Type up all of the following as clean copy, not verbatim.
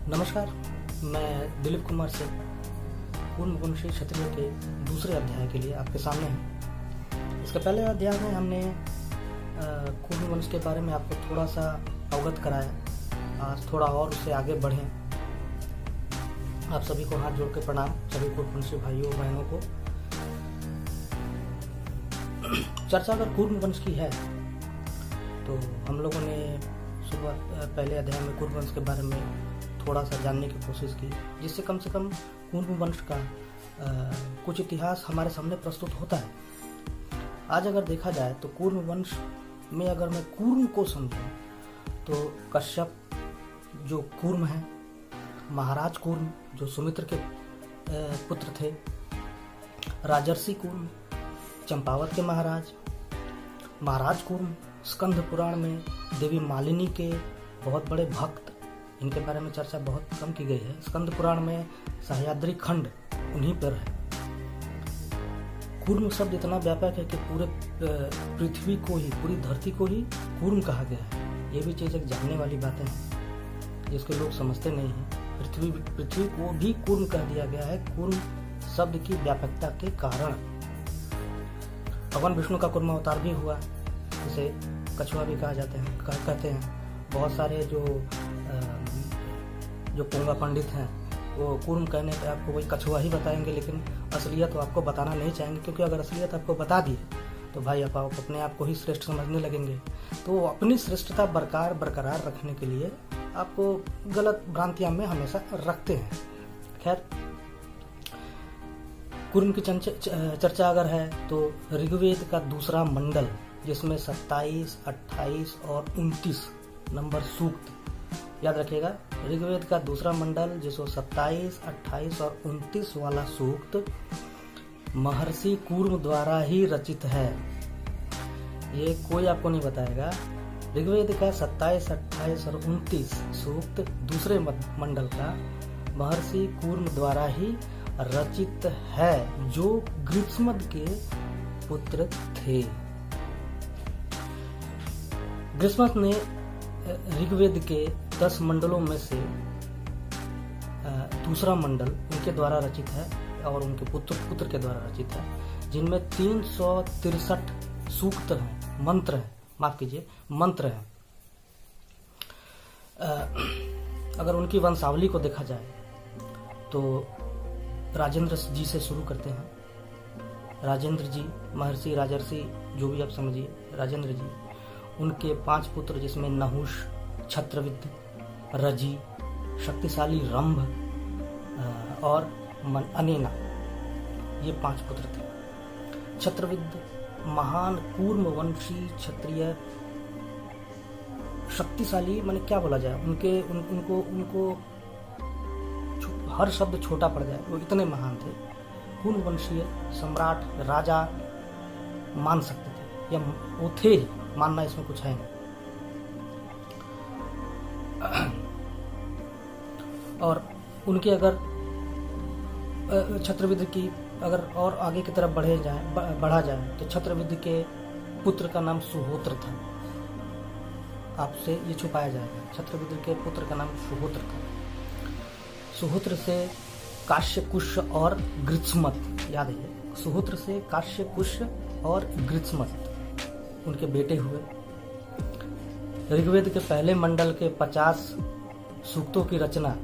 नमस्कार, मैं दिलीप कुमार से पूर्णवंशी क्षत्रिय के दूसरे अध्याय के लिए आपके सामने हूँ। इसके पहले अध्याय में हमने कुर्मवंश के बारे में आपको थोड़ा सा अवगत कराया। आज थोड़ा और उससे आगे बढ़ें। आप सभी को हाथ जोड़ के प्रणाम, सभी कुर्मवंशी भाइयों बहनों को। चर्चा अगर कुर्मवंश की है तो हम लोगों ने पहले अध्याय में कुर्मवंश के बारे में थोड़ा सा जानने की कोशिश की, जिससे कम से कम कुर्मवंश का कुछ इतिहास हमारे सामने प्रस्तुत होता है। आज अगर देखा जाए तो कुर्मवंश में अगर मैं कूर्म को समझूं तो कश्यप जो कूर्म है, महाराज कूर्म जो सुमित्र के पुत्र थे, राजर्षि कूर्म चंपावत के महाराज कूर्म स्कंद पुराण में देवी मालिनी के बहुत बड़े भक्त, इनके बारे में चर्चा बहुत कम की गई है। स्कंद पुराण में सह्याद्री खंड उन्हीं पर है। कूर्म शब्द इतना व्यापक है कि पूरे पृथ्वी को ही, पूरी धरती को ही कूर्म कहा गया है। ये भी चीज एक जानने वाली बातें हैं जिसको लोग समझते नहीं हैं। पृथ्वी को भी कूर्म कह दिया गया है, कूर्म शब्द की व्यापकता के कारण। भगवान विष्णु का कूर्म अवतार भी हुआ, इसे कछुआ भी कहा जाते हैं, कहते हैं। बहुत सारे जो पोंगा पंडित हैं वो कूर्म कहने पे आपको वही कछुआ ही बताएंगे, लेकिन असलियत वो आपको बताना नहीं चाहेंगे, क्योंकि अगर असलियत आपको बता दिए तो भाई आप अपने आप को ही श्रेष्ठ समझने लगेंगे। तो अपनी श्रेष्ठता बरकरार रखने के लिए आपको गलत भ्रांतियां में हमेशा रखते हैं। खैर, कूर्म की चर्चा अगर है तो ऋग्वेद का दूसरा मंडल, जिसमें 27, 28 और 29 नंबर सूक्त, याद रखिएगा, ऋग्वेद का दूसरा मंडल जिसको 27, 28 और 29 वाला सूक्त महर्षि कूर्म द्वारा ही रचित है। ये कोई आपको नहीं बताएगा। ऋग्वेद का 27, 28 और 29 सूक्त दूसरे मंडल का महर्षि कूर्म द्वारा ही रचित है, जो ग्रीष्मद के पुत्र थे। ग्रीष्मद ने ऋग्वेद के 10 मंडलों में से दूसरा मंडल उनके द्वारा रचित है और उनके पुत्र के द्वारा रचित है, जिनमें 363 सूक्त हैं, मंत्र हैं। अगर उनकी वंशावली को देखा जाए तो राजेंद्र जी से शुरू करते हैं। राजेंद्र जी, महर्षि राजर्षि, जो भी आप समझिए, राजेंद्र जी, उनके 5 पुत्र, जिसमें नहुष, छत्रविद्ध, रजी, शक्तिशाली रंभ और अनेना, ये 5 पुत्र थे। छत्रविद्ध महान कूर्मवंशी क्षत्रिय, शक्तिशाली, माने क्या बोला जाए, उनको हर शब्द छोटा पड़ जाए, वो इतने महान थे। कूर्मवंशीय सम्राट, राजा मान सकते थे, या वो थे ही, मानना इसमें कुछ है नहीं। और उनके अगर छत्रविद्ध की अगर और आगे की तरफ बढ़ा जाए तो छत्रविद्ध के पुत्र का नाम सुहोत्र था। आपसे ये छुपाया जाएगा, छत्रविद्ध के पुत्र का नाम सुहोत्र था। सुहोत्र से काश्य, कुश और गृत्समत, याद है, सुहोत्र से काश्य, कुश और गृत्समत उनके बेटे हुए। ऋग्वेद के पहले मंडल के 50 सूक्तों की रचना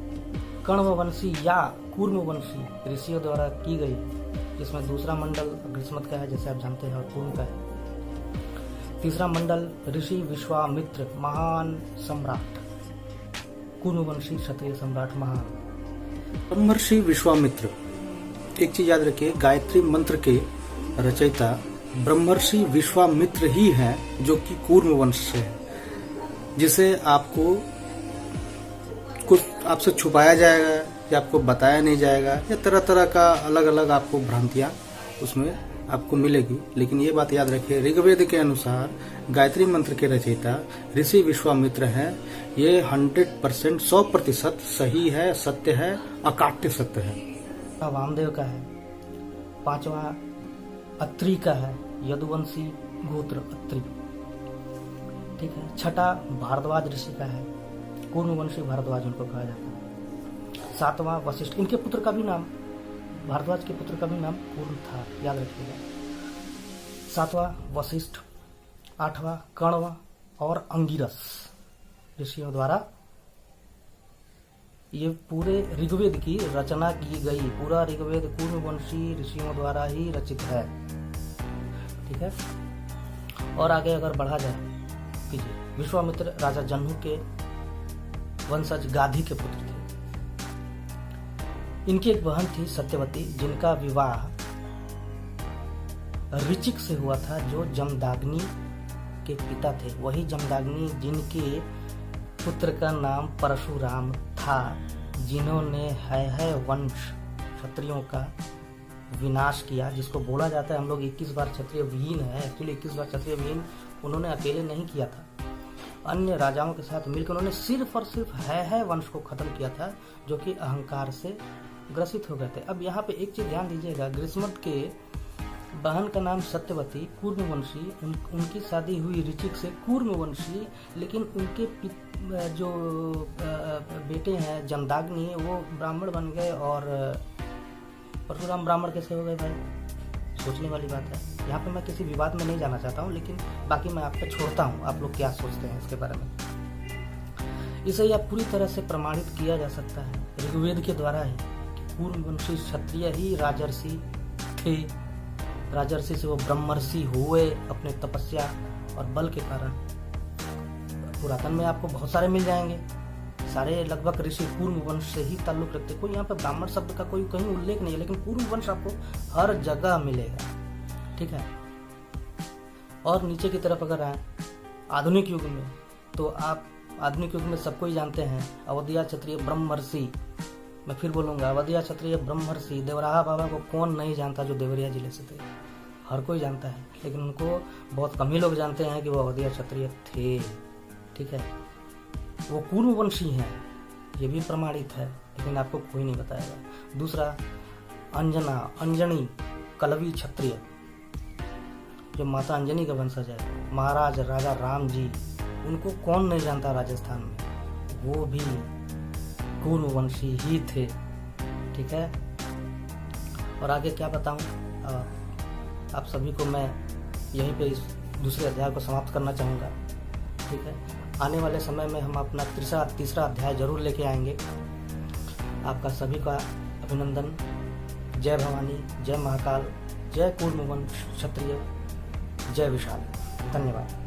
कण्ववंशी या कूर्मवंशी ऋषियों द्वारा की गई, जिसमें दूसरा मंडल गृत्समत का है, जैसे आप जानते हैं, और कूर्म का है। तीसरा मंडल ऋषि विश्वामित्र, महान सम्राट, कूर्मवंशी क्षत्रिय सम्राट महान ब्रह्मर्षि विश्वामित्र। एक चीज याद रखिए, गायत्री मंत्र के रचयिता ब्रह्मर्षि विश्वामित्र ही हैं, जो कि कूर्मवंश से है, जिसे आपको कुछ आपसे छुपाया जाएगा या आपको बताया नहीं जाएगा, या तरह तरह का अलग अलग आपको भ्रांतियां उसमें आपको मिलेगी। लेकिन ये बात याद रखिए, ऋग्वेद के अनुसार गायत्री मंत्र के रचयिता ऋषि विश्वामित्र हैं। ये 100%, 100% सही है, सत्य है, अकाट्य सत्य है। वामदेव का है। 5वां अत्रि का है, यदुवंशी गोत्र अत्रि, ठीक है। 6ठा भारद्वाज ऋषि का है, कूर्मवंशी भारद्वाज उनको कहा जाता है। सातवां वशिष्ठ, इनके पुत्र का भी नाम, भारद्वाज के पुत्र का भी नाम कूर्म था, याद रखिएगा। सातवां वशिष्ठ, आठवां कण्व और अंगिरस ऋषियों द्वारा ये पूरे ऋग्वेद की रचना की गई। पूरा ऋग्वेद कूर्मवंशी ऋषियों द्वारा ही रचित है, ठीक है। और आगे अगर बढ़ा जाए कीजिए, विश्वामित्र राजा जन्हू के वंशज गाधी के पुत्र थे। इनकी एक बहन थी सत्यवती, जिनका विवाह ऋचिक से हुआ था, जो जमदाग्नि के पिता थे। वही जमदाग्नि जिनके पुत्र का नाम परशुराम था, जिन्होंने है वंश क्षत्रियों का विनाश किया, जिसको बोला जाता है हम लोग 21 बार क्षत्रिय विहीन है। एक्चुअली 21 बार क्षत्रिय विहीन उन्होंने अकेले नहीं किया था, अन्य राजाओं के साथ मिलकर उन्होंने सिर्फ और सिर्फ है वंश को खत्म किया था, जो कि अहंकार से ग्रसित हो गए थे। अब यहाँ पे एक चीज ध्यान दीजिएगा, ग्रीष्मत के बहन का नाम सत्यवती, कूर्मवंशी, उनकी शादी हुई ऋचिक से, कूर्मवंशी, लेकिन उनके जो बेटे हैं जमदाग्नि, वो ब्राह्मण बन गए। और परशुराम ब्राह्मण कैसे हो गए भाई, सोचने वाली बात है। यहाँ पे मैं किसी विवाद में नहीं जाना चाहता हूँ, लेकिन बाकी मैं आप पे छोड़ता हूँ, आप लोग क्या सोचते हैं इसके बारे में। इसे यह पूरी तरह से प्रमाणित किया जा सकता है ऋग्वेद के द्वारा ही, कूर्मवंशी क्षत्रिय ही राजर्षि थे। राजर्षि से वो ब्रह्मर्षि हुए अपने तपस्या और बल के कारण। पुरातन में आपको बहुत सारे मिल जाएंगे, सारे लगभग ऋषि कूर्म वंश से ही ताल्लुक रखते। कोई यहाँ पे ब्राह्मण शब्द का कोई कहीं उल्लेख नहीं है, लेकिन कूर्म वंश आपको हर जगह मिलेगा, ठीक है। और नीचे की तरफ अगर आए आधुनिक युग में, तो आप आधुनिक युग में सबको ही जानते हैं, अवधिया क्षत्रिय ब्रह्मर्षि। मैं फिर बोलूंगा, अवधिया क्षत्रिय ब्रह्मर्षि देवराहा बाबा को कौन नहीं जानता, जो देवरिया जिले से थे, हर कोई जानता है, लेकिन उनको बहुत कम ही लोग जानते हैं कि वो अवधिया क्षत्रिय थे, ठीक है। वो कूर्मवंशी हैं, ये भी प्रमाणित है, लेकिन आपको कोई नहीं बताएगा। दूसरा, अंजनी कलवी क्षत्रिय, जो माता अंजनी का वंशज है, महाराज राजा राम जी, उनको कौन नहीं जानता राजस्थान में, वो भी कूर्मवंशी ही थे, ठीक है। और आगे क्या बताऊं, आप सभी को मैं यहीं पे इस दूसरे अध्याय को समाप्त करना चाहूँगा, ठीक है। आने वाले समय में हम अपना तीसरा अध्याय जरूर लेके आएंगे। आपका सभी का अभिनंदन। जय भवानी, जय महाकाल, जय कूर्मवंश क्षत्रिय, जय विशाल। धन्यवाद।